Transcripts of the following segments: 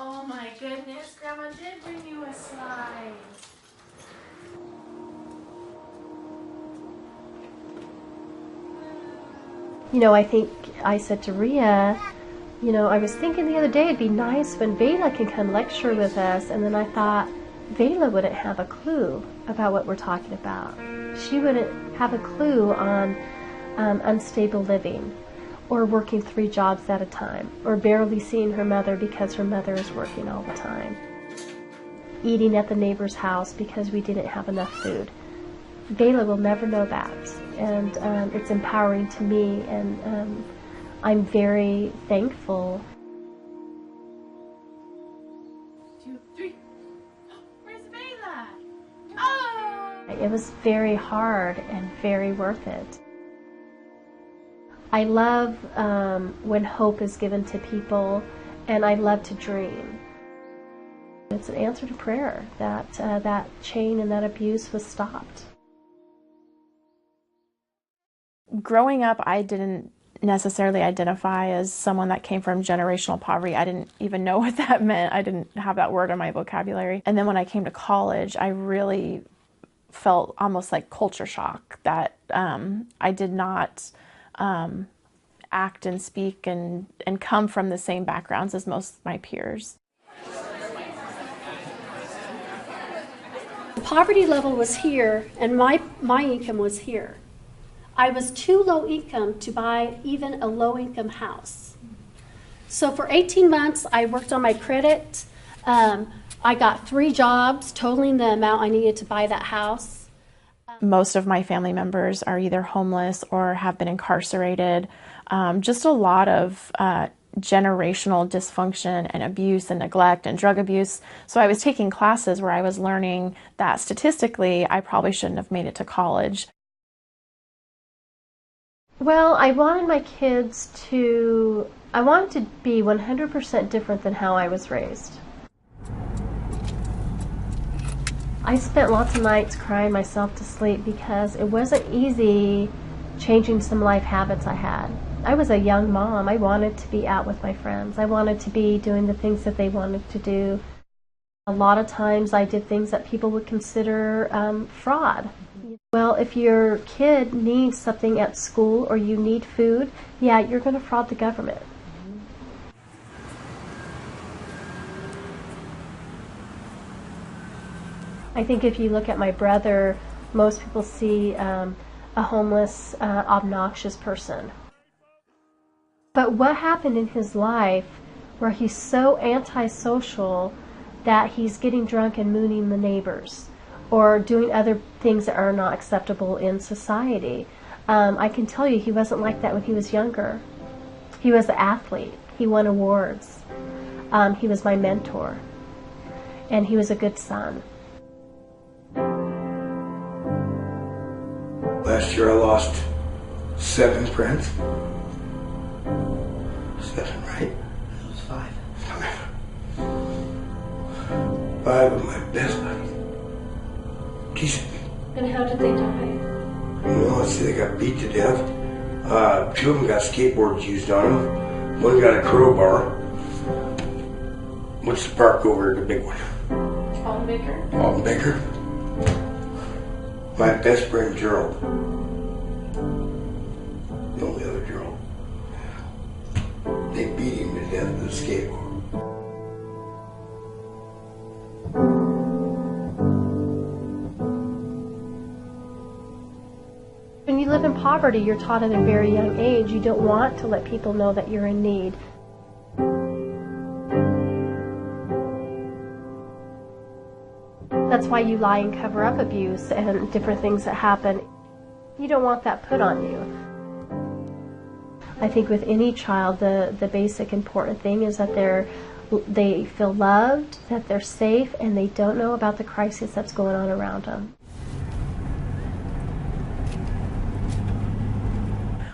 Oh my goodness, Grandma did bring you a slide. I think I said to Rhea, I was thinking the other day it'd be nice when Vela can come lecture with us, and then I thought Vela wouldn't have a clue about what we're talking about. She wouldn't have a clue on unstable living, or working 3 jobs at a time, or barely seeing her mother because her mother is working all the time, eating at the neighbor's house because we didn't have enough food. Vela will never know that, and it's empowering to me, and I'm very thankful. 2, 3. Where's Vela? Oh! It was very hard and very worth it. I love when hope is given to people, and I love to dream. It's an answer to prayer that that chain and that abuse was stopped. Growing up, I didn't necessarily identify as someone that came from generational poverty. I didn't even know what that meant. I didn't have that word in my vocabulary. And then when I came to college, I really felt almost like culture shock that I did not act and speak and come from the same backgrounds as most of my peers. The poverty level was here, and my income was here. I was too low income to buy even a low income house. So for 18 months, I worked on my credit. I got 3 jobs, totaling the amount I needed to buy that house. Most of my family members are either homeless or have been incarcerated. Just a lot of generational dysfunction and abuse and neglect and drug abuse. So I was taking classes where I was learning that statistically, I probably shouldn't have made it to college. Well, I wanted my kids I wanted to be 100% different than how I was raised. I spent lots of nights crying myself to sleep because it wasn't easy changing some life habits I had. I was a young mom. I wanted to be out with my friends. I wanted to be doing the things that they wanted to do. A lot of times I did things that people would consider fraud. Well, if your kid needs something at school or you need food, yeah, you're going to fraud the government. I think if you look at my brother, most people see a homeless, obnoxious person. But what happened in his life where he's so antisocial that he's getting drunk and mooning the neighbors or doing other things that are not acceptable in society? I can tell you he wasn't like that when he was younger. He was an athlete. He won awards. He was my mentor. And he was a good son. Last year I lost 7 friends. 7, right? It was 5. 5 of my best buddies. Jesus. And how did they die? Let's see, they got beat to death. 2 of them got skateboards used on them. 1 got a crowbar. What's the park over the big one? Alton Baker? Alton Baker. My best friend Gerald. The only other Gerald. They beat him to death with a skateboard. When you live in poverty, you're taught at a very young age you don't want to let people know that you're in need. That's why you lie and cover up abuse and different things that happen. You don't want that put on you. I think with any child, the basic important thing is that they feel loved, that they're safe, and they don't know about the crisis that's going on around them.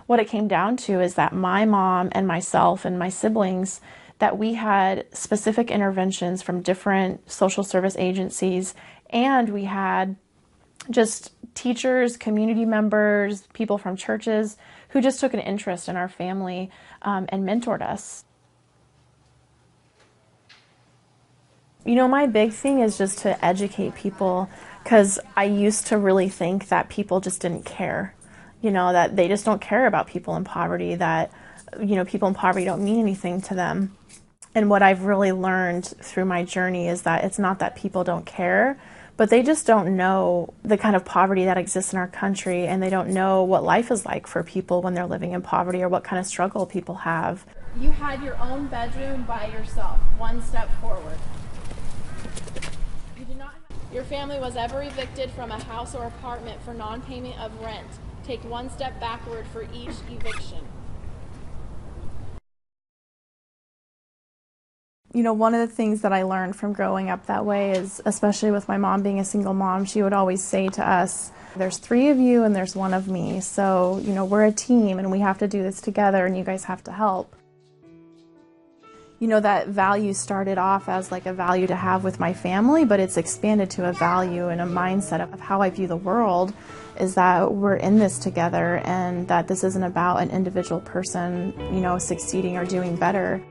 What it came down to is that my mom and myself and my siblings, that we had specific interventions from different social service agencies, and we had just teachers, community members, people from churches who just took an interest in our family and mentored us. You know, my big thing is just to educate people, because I used to really think that people just didn't care. You know, that they just don't care about people in poverty, that, you know, people in poverty don't mean anything to them. And what I've really learned through my journey is that it's not that people don't care, but they just don't know the kind of poverty that exists in our country, and they don't know what life is like for people when they're living in poverty, or what kind of struggle people have. You had your own bedroom by yourself. One step forward. Your family was ever evicted from a house or apartment for non-payment of rent. Take one step backward for each eviction. You know, one of the things that I learned from growing up that way is, especially with my mom being a single mom, she would always say to us, there's 3 of you and there's 1 of me. So, you know, we're a team and we have to do this together, and you guys have to help. You know, that value started off as like a value to have with my family, but it's expanded to a value and a mindset of how I view the world, is that we're in this together, and that this isn't about an individual person, you know, succeeding or doing better.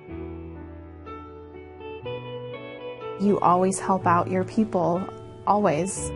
You always help out your people, always.